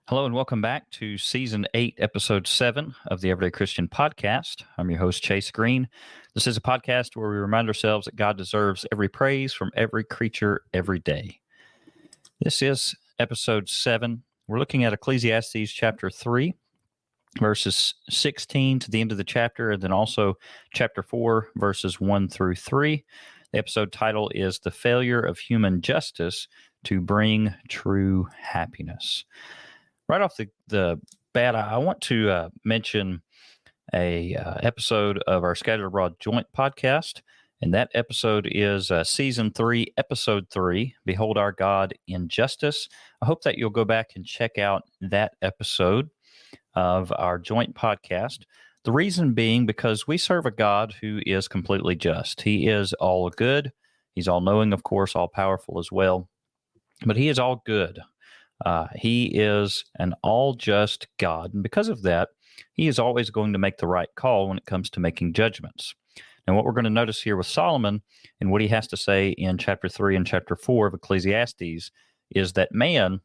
Hello and welcome back to Season 8, Episode 7 of the Everyday Christian Podcast. I'm your host, Chase Green. This is a podcast where we remind ourselves that God deserves every praise from every creature every day. This is Episode 7. We're looking at Ecclesiastes chapter 3, verses 16 to the end of the chapter, and then also chapter 4, verses 1 through 3. The episode title is The Failure of Human Justice to Bring True Happiness. Right off the bat, I want to mention a episode of our Scattered Abroad Joint podcast, and that episode is Season 3, Episode 3, Behold Our God in Justice. I hope that you'll go back and check out that episode of our joint podcast. The reason being because we serve a God who is completely just. He is all good. He's all-knowing, of course, all-powerful as well, but he is all good. He is an all-just God, and because of that, he is always going to make the right call when it comes to making judgments. And what we're going to notice here with Solomon and what he has to say in chapter 3 and chapter 4 of Ecclesiastes is that man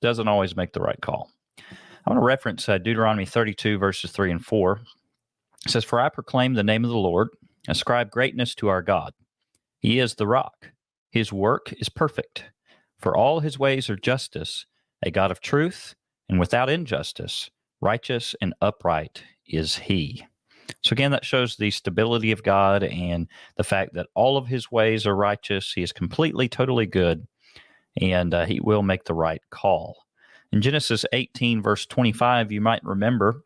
doesn't always make the right call. I want to reference Deuteronomy 32, verses 3 and 4. It says, "For I proclaim the name of the Lord, ascribe greatness to our God. He is the rock. His work is perfect. For all his ways are justice, a God of truth, and without injustice, righteous and upright is he." So again, that shows the stability of God and the fact that all of his ways are righteous. He is completely, totally good, and he will make the right call. In Genesis 18, verse 25, you might remember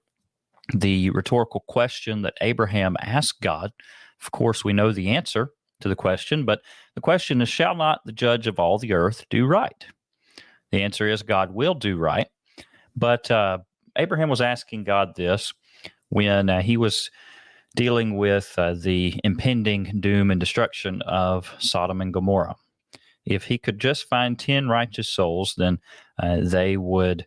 the rhetorical question that Abraham asked God. Of course, we know the answer to the question, but the question is, shall not the judge of all the earth do right? The answer is God will do right. But Abraham was asking God this when he was dealing with the impending doom and destruction of Sodom and Gomorrah. If he could just find 10 righteous souls, then they would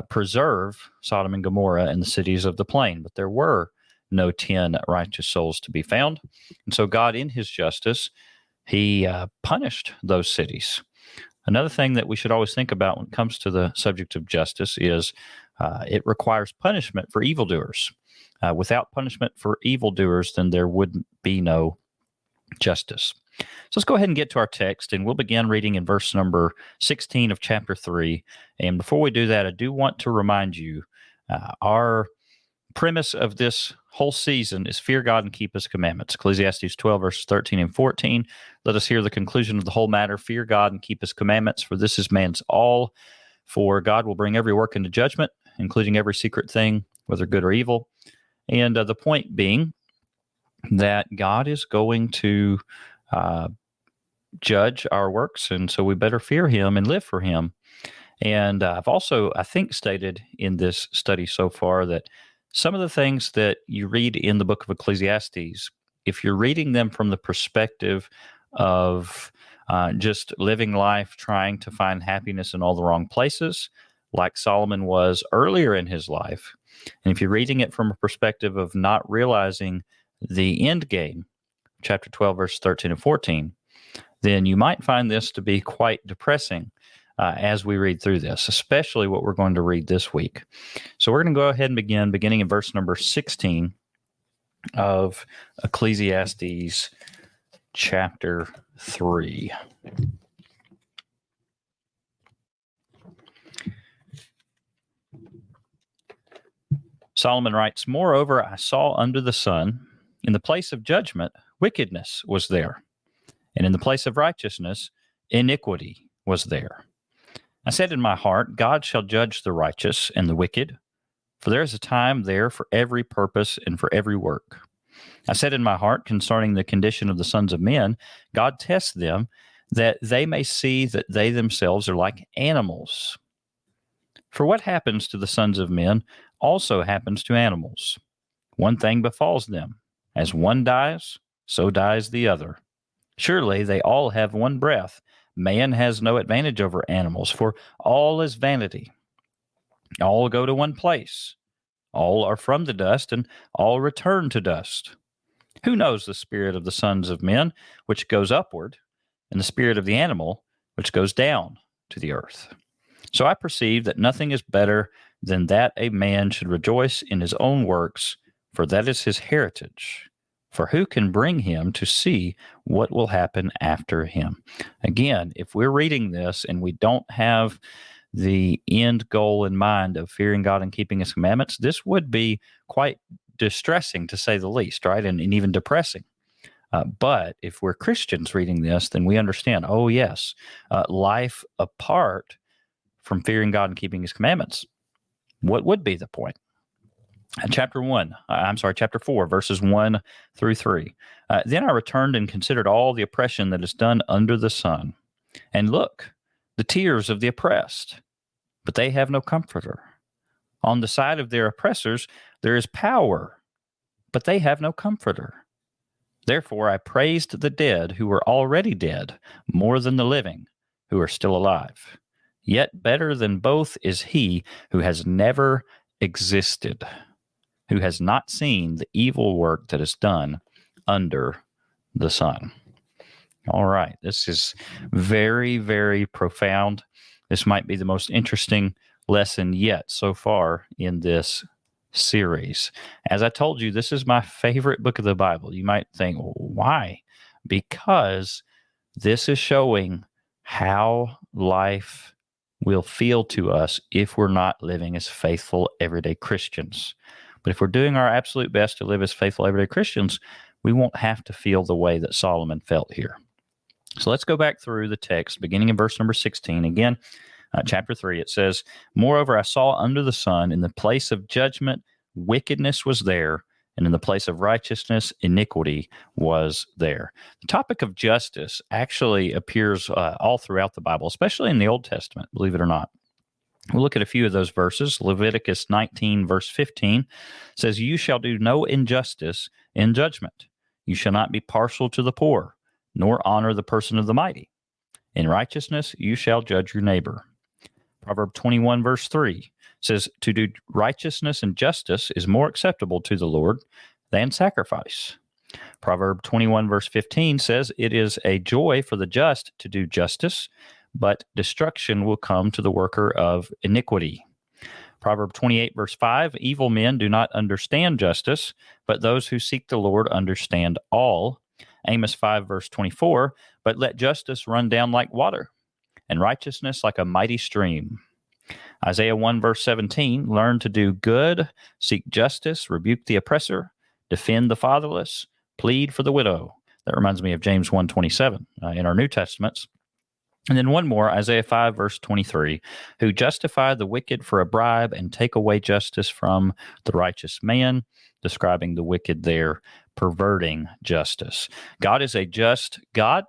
preserve Sodom and Gomorrah and the cities of the plain. But there were no 10 righteous souls to be found. And so God, in his justice, he punished those cities. Another thing that we should always think about when it comes to the subject of justice is it requires punishment for evildoers. Without punishment for evildoers, then there would be no justice. So let's go ahead and get to our text, and we'll begin reading in verse number 16 of chapter 3. And before we do that, I do want to remind you, our premise of this whole season is fear God and keep his commandments. Ecclesiastes 12, verses 13 and 14. Let us hear the conclusion of the whole matter. Fear God and keep his commandments, for this is man's all. For God will bring every work into judgment, including every secret thing, whether good or evil. And the point being that God is going to judge our works, and so we better fear him and live for him. And I've also, I think, stated in this study so far that some of the things that you read in the book of Ecclesiastes, if you're reading them from the perspective of just living life, trying to find happiness in all the wrong places, like Solomon was earlier in his life, and if you're reading it from a perspective of not realizing the end game, chapter 12, verse 13 and 14, then you might find this to be quite depressing as we read through this, especially what we're going to read this week. So we're going to go ahead and beginning in verse number 16 of Ecclesiastes chapter 3. Solomon writes, "Moreover, I saw under the sun, in the place of judgment, wickedness was there, and in the place of righteousness, iniquity was there. I said in my heart, God shall judge the righteous and the wicked, for there is a time there for every purpose and for every work. I said in my heart concerning the condition of the sons of men, God tests them, that they may see that they themselves are like animals. For what happens to the sons of men also happens to animals. One thing befalls them. As one dies, so dies the other. Surely they all have one breath. Man has no advantage over animals, for all is vanity. All go to one place. All are from the dust, and all return to dust. Who knows the spirit of the sons of men, which goes upward, and the spirit of the animal, which goes down to the earth?" So I perceive that nothing is better than that a man should rejoice in his own works, for that is his heritage. For who can bring him to see what will happen after him? Again, if we're reading this and we don't have the end goal in mind of fearing God and keeping his commandments, this would be quite distressing, to say the least, right? And even depressing. But if we're Christians reading this, then we understand, oh, yes, life apart from fearing God and keeping his commandments. What would be the point? Chapter 4, verses 1 through 3. Then I returned and considered all the oppression that is done under the sun. And look, the tears of the oppressed, but they have no comforter. On the side of their oppressors there is power, but they have no comforter. Therefore I praised the dead who were already dead more than the living who are still alive. Yet better than both is he who has never existed, who has not seen the evil work that is done under the sun. All right, this is very, very profound. This might be the most interesting lesson yet so far in this series. As I told you, this is my favorite book of the Bible. You might think, well, why? Because this is showing how life will feel to us if we're not living as faithful everyday Christians. But if we're doing our absolute best to live as faithful everyday Christians, we won't have to feel the way that Solomon felt here. So let's go back through the text, beginning in verse number 16. Again, chapter 3, it says, Moreover, I saw under the sun in the place of judgment, wickedness was there, and in the place of righteousness, iniquity was there. The topic of justice actually appears all throughout the Bible, especially in the Old Testament, believe it or not. We'll look at a few of those verses. Leviticus 19, verse 15 says, You shall do no injustice in judgment. You shall not be partial to the poor, nor honor the person of the mighty. In righteousness you shall judge your neighbor. Proverb 21, verse 3 says, To do righteousness and justice is more acceptable to the Lord than sacrifice. Proverb 21, verse 15 says, It is a joy for the just to do justice, but destruction will come to the worker of iniquity. Proverb 28, verse 5, Evil men do not understand justice, but those who seek the Lord understand all. Amos 5, verse 24, But let justice run down like water, and righteousness like a mighty stream. Isaiah 1, verse 17, Learn to do good, seek justice, rebuke the oppressor, defend the fatherless, plead for the widow. That reminds me of James 1:27 in our New Testaments. And then one more, Isaiah 5, verse 23, Who justify the wicked for a bribe and take away justice from the righteous man, describing the wicked there, perverting justice. God is a just God,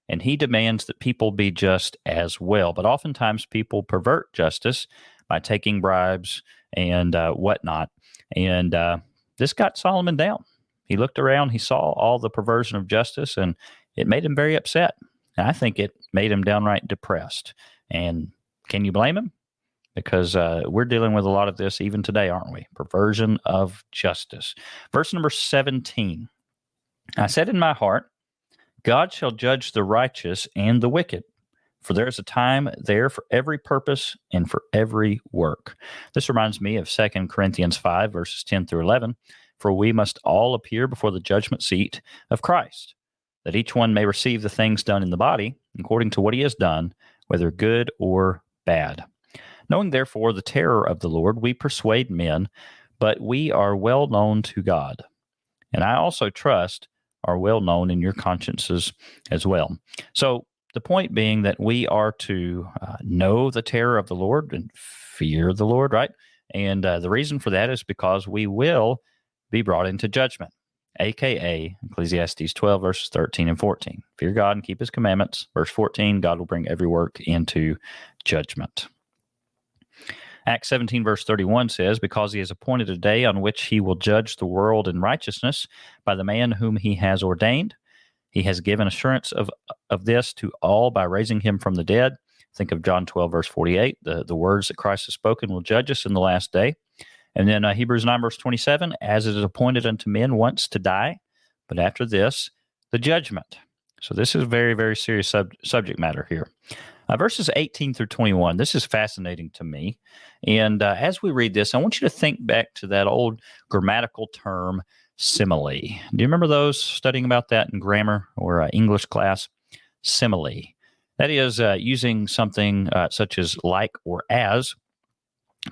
and he demands that people be just as well. But oftentimes people pervert justice by taking bribes and whatnot. And this got Solomon down. He looked around, he saw all the perversion of justice, and it made him very upset. And I think it made him downright depressed. And can you blame him? Because we're dealing with a lot of this even today, aren't we? Perversion of justice. Verse number 17. I said in my heart, God shall judge the righteous and the wicked, for there is a time there for every purpose and for every work. This reminds me of 2 Corinthians 5, verses 10 through 11. For we must all appear before the judgment seat of Christ, that each one may receive the things done in the body according to what he has done, whether good or bad. Knowing therefore the terror of the Lord, we persuade men, but we are well known to God. And I also trust are well known in your consciences as well. So the point being that we are to know the terror of the Lord and fear the Lord, right? And the reason for that is because we will be brought into judgment, a.k.a. Ecclesiastes 12, verses 13 and 14. Fear God and keep his commandments. Verse 14, God will bring every work into judgment. Acts 17, verse 31 says, Because he has appointed a day on which he will judge the world in righteousness by the man whom he has ordained. He has given assurance of this to all by raising him from the dead. Think of John 12, verse 48. The words that Christ has spoken will judge us in the last day. And then Hebrews 9, verse 27, As it is appointed unto men once to die, but after this, the judgment. So this is a very, very serious subject matter here. Verses 18 through 21, this is fascinating to me. And as we read this, I want you to think back to that old grammatical term, simile. Do you remember those, studying about that in grammar or English class? Simile. That is using something such as like or as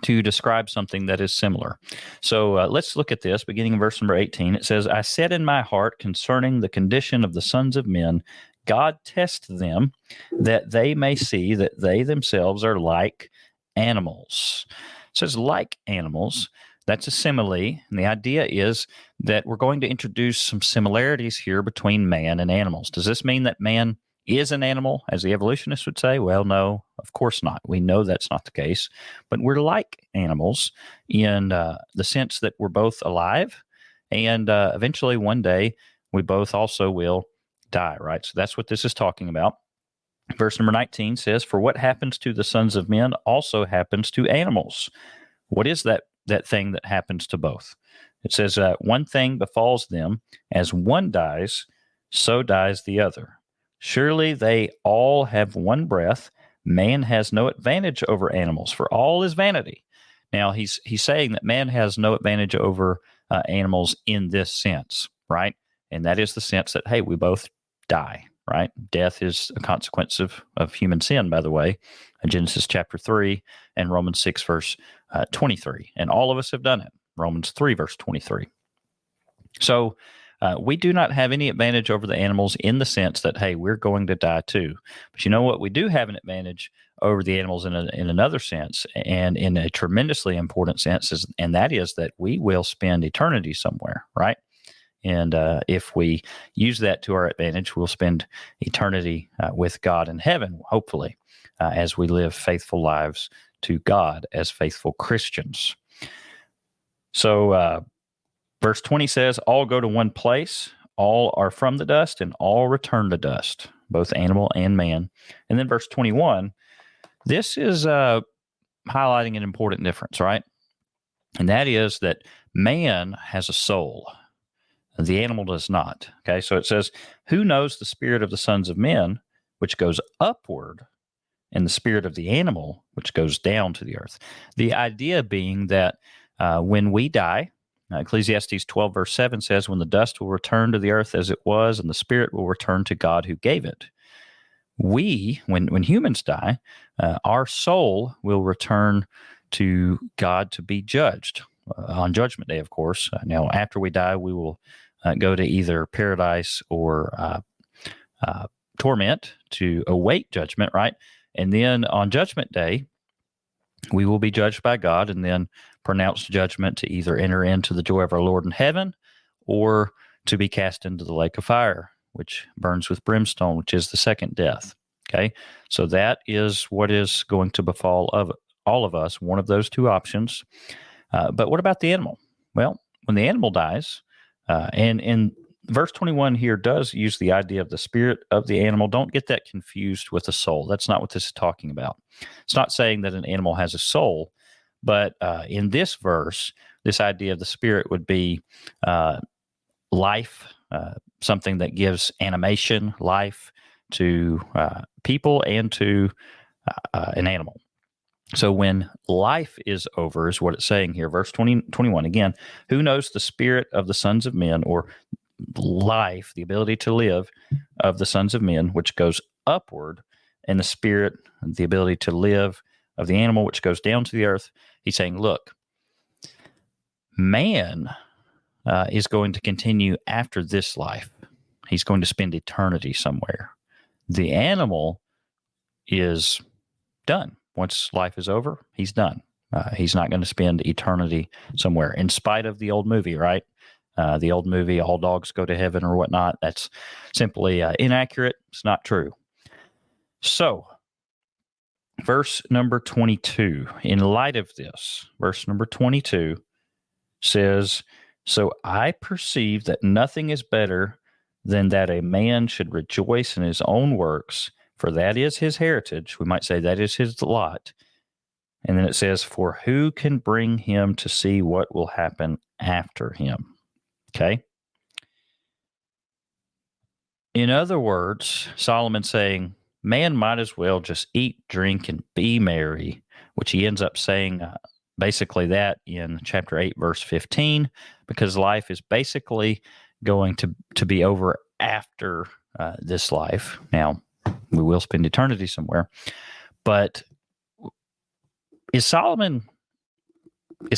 to describe something that is similar. So let's look at this, beginning in verse number 18. It says, I said in my heart concerning the condition of the sons of men, God test them, that they may see that they themselves are like animals. It says like animals. That's a simile. And the idea is that we're going to introduce some similarities here between man and animals. Does this mean that man is an animal, as the evolutionists would say? Well, no, of course not. We know that's not the case. But we're like animals in the sense that we're both alive, and eventually one day we both also will die, right? So that's what this is talking about. Verse number 19 says, for what happens to the sons of men also happens to animals. What is that thing that happens to both? It says, one thing befalls them, as one dies, so dies the other. Surely they all have one breath. Man has no advantage over animals, for all is vanity. Now, he's saying that man has no advantage over animals in this sense, right? And that is the sense that, hey, we both die, right? Death is a consequence of human sin, by the way, in Genesis chapter 3 and Romans 6, verse 23. And all of us have done it, Romans 3, verse 23. So we do not have any advantage over the animals in the sense that, hey, we're going to die too. But you know what? We do have an advantage over the animals in another sense, and in a tremendously important sense, and that is that we will spend eternity somewhere, right? And if we use that to our advantage, we'll spend eternity with God in heaven, hopefully, as we live faithful lives to God as faithful Christians. So verse 20 says, all go to one place, all are from the dust, and all return to dust, both animal and man. And then verse 21, this is highlighting an important difference, right? And that is that man has a soul. The animal does not. Okay, so it says, who knows the spirit of the sons of men, which goes upward, and the spirit of the animal, which goes down to the earth? The idea being that when we die, Ecclesiastes 12, verse 7 says, when the dust will return to the earth as it was, and the spirit will return to God who gave it. We, when humans die, our soul will return to God to be judged on Judgment Day, of course. Now, after we die, we will go to either paradise or torment to await judgment, right? And then on Judgment Day, we will be judged by God and then pronounce judgment to either enter into the joy of our Lord in heaven or to be cast into the lake of fire, which burns with brimstone, which is the second death. Okay, so that is what is going to befall of all of us, one of those two options. But what about the animal? Well, when the animal dies, and verse 21 here does use the idea of the spirit of the animal. Don't get that confused with the soul. That's not what this is talking about. It's not saying that an animal has a soul, but in this verse, this idea of the spirit would be life, something that gives animation, life to people and to an animal. So when life is over is what it's saying here. Verse 21, again, who knows the spirit of the sons of men, or life, the ability to live of the sons of men, which goes upward, and the spirit, the ability to live of the animal, which goes down to the earth. He's saying, look, man is going to continue after this life. He's going to spend eternity somewhere. The animal is done. Once life is over, he's done. He's not going to spend eternity somewhere, in spite of the old movie, right? The old movie, all dogs go to heaven or whatnot. That's simply inaccurate. It's not true. So, verse number 22, in light of this, verse number 22 says, so I perceive that nothing is better than that a man should rejoice in his own works, for that is his heritage. We might say that is his lot. And then it says, for who can bring him to see what will happen after him? Okay. In other words, Solomon's saying, man might as well just eat, drink, and be merry, which he ends up saying basically that in chapter 8, verse 15, because life is basically going to be over after this life. Now, we will spend eternity somewhere, but is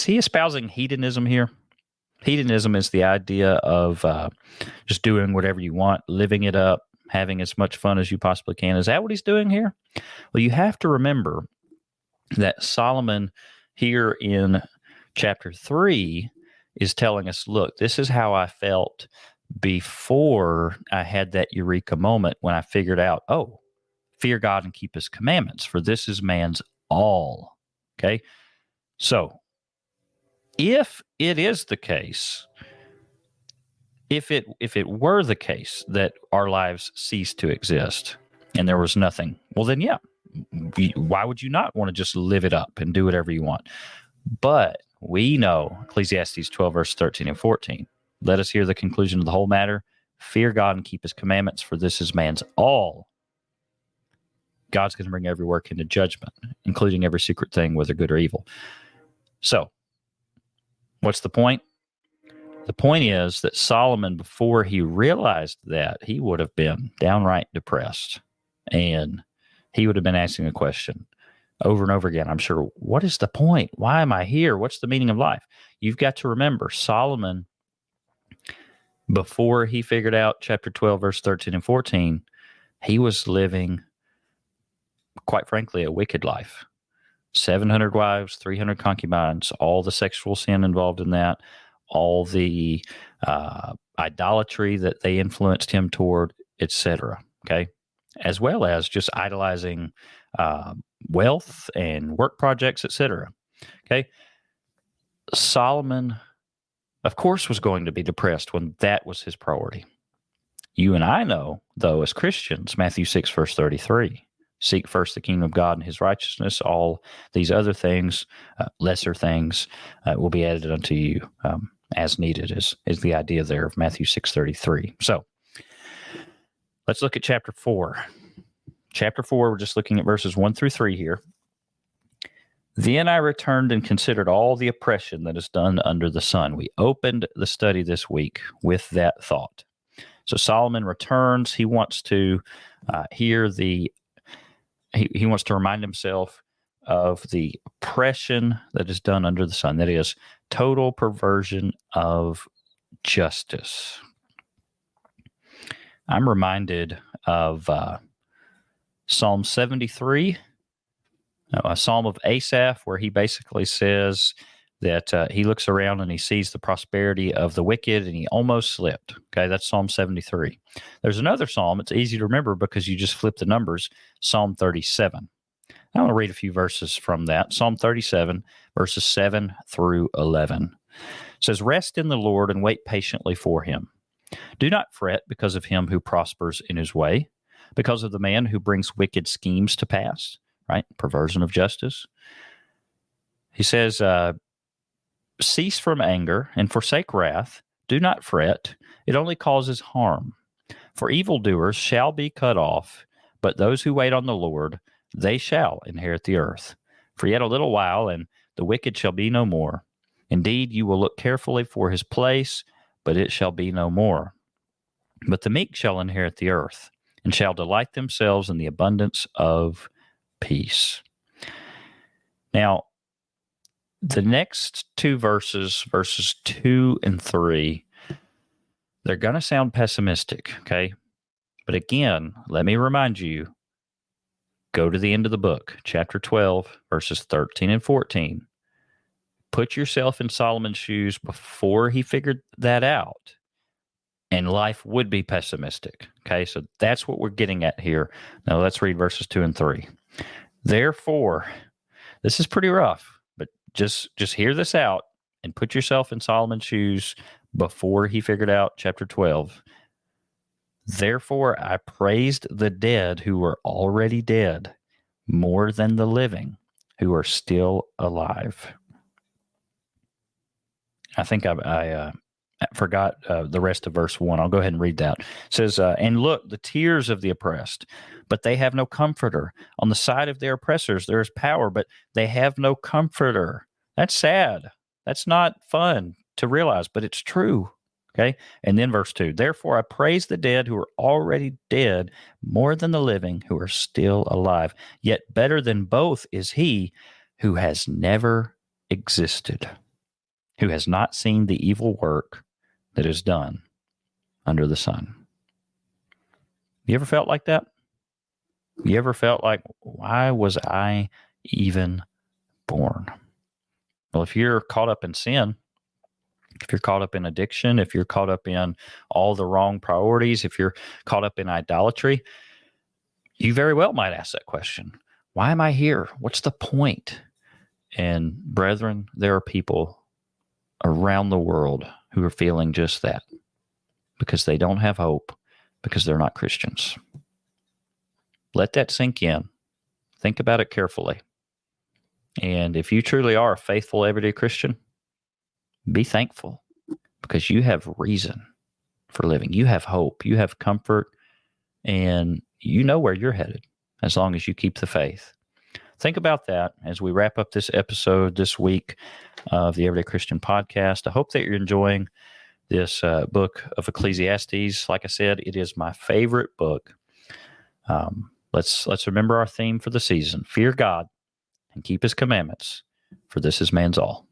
he espousing hedonism here? Hedonism is the idea of just doing whatever you want, living it up, having as much fun as you possibly can. Is that what he's doing here? Well, you have to remember that Solomon here in chapter 3 is telling us, look, this is how I felt before I had that eureka moment when I figured out, oh, fear God and keep his commandments, for this is man's all. Okay? So, if it is the case, if it were the case that our lives ceased to exist and there was nothing, well then yeah, why would you not want to just live it up and do whatever you want? But we know Ecclesiastes 12 verse 13 and 14. Let us hear the conclusion of the whole matter. Fear God and keep his commandments, for this is man's all. God's going to bring every work into judgment, including every secret thing, whether good or evil. So, what's the point? The point is that Solomon, before he realized that, he would have been downright depressed. And he would have been asking a question over and over again. I'm sure, what is the point? Why am I here? What's the meaning of life? You've got to remember, Solomon, before he figured out chapter 12, verse 13 and 14, he was living, quite frankly, a wicked life. 700 wives, 300 concubines, all the sexual sin involved in that, all the idolatry that they influenced him toward, etc. Okay, as well as just idolizing wealth and work projects, etc. Okay, Solomon, of course, was going to be depressed when that was his priority. You and I know, though, as Christians, Matthew 6, verse 33, seek first the kingdom of God and his righteousness. All these other things, lesser things, will be added unto you as needed, is the idea there of Matthew 6:33. So let's look at chapter 4. Chapter 4, we're just looking at verses 1 through 3 here. Then I returned and considered all the oppression that is done under the sun. We opened the study this week with that thought. So Solomon returns. He wants to he wants to remind himself of the oppression that is done under the sun. That is total perversion of justice. I'm reminded of Psalm 73, a psalm of Asaph, where he basically says that he looks around and he sees the prosperity of the wicked and he almost slipped. Okay, that's Psalm 73. There's another psalm. It's easy to remember because you just flip the numbers, Psalm 37. I want to read a few verses from that. Psalm 37, verses 7 through 11. It says, rest in the Lord and wait patiently for him. Do not fret because of him who prospers in his way, because of the man who brings wicked schemes to pass, right? Perversion of justice. He says, cease from anger and forsake wrath. Do not fret. It only causes harm. For evildoers shall be cut off, but those who wait on the Lord, they shall inherit the earth. For yet a little while, and the wicked shall be no more. Indeed, you will look carefully for his place, but it shall be no more. But the meek shall inherit the earth, and shall delight themselves in the abundance of peace. Now, the next two verses, verses 2 and 3, they're going to sound pessimistic, okay? But again, let me remind you, go to the end of the book, chapter 12, verses 13 and 14. Put yourself in Solomon's shoes before he figured that out, and life would be pessimistic. Okay, so that's what we're getting at here. Now let's read verses 2 and 3. Therefore, this is pretty rough, but just hear this out and put yourself in Solomon's shoes before he figured out chapter 12. Therefore, I praised the dead who were already dead more than the living who are still alive. I think I I forgot the rest of verse 1. I'll go ahead and read that. It says, and look, the tears of the oppressed, but they have no comforter. On the side of their oppressors, there is power, but they have no comforter. That's sad. That's not fun to realize, but it's true. Okay. And then verse 2, therefore I praise the dead who are already dead more than the living who are still alive. Yet better than both is he who has never existed, who has not seen the evil work that is done under the sun. You ever felt like that? You ever felt like, why was I even born? Well, if you're caught up in sin, if you're caught up in addiction, if you're caught up in all the wrong priorities, if you're caught up in idolatry, you very well might ask that question. Why am I here? What's the point? And brethren, there are people around the world who are feeling just that because they don't have hope, because they're not Christians. Let that sink in. Think about it carefully. And if you truly are a faithful everyday Christian, be thankful because you have reason for living. You have hope. You have comfort, and you know where you're headed as long as you keep the faith. Think about that as we wrap up this episode this week of the Everyday Christian Podcast. I hope that you're enjoying this book of Ecclesiastes. Like I said, it is my favorite book. Let's remember our theme for the season: fear God and keep His commandments, for this is man's all.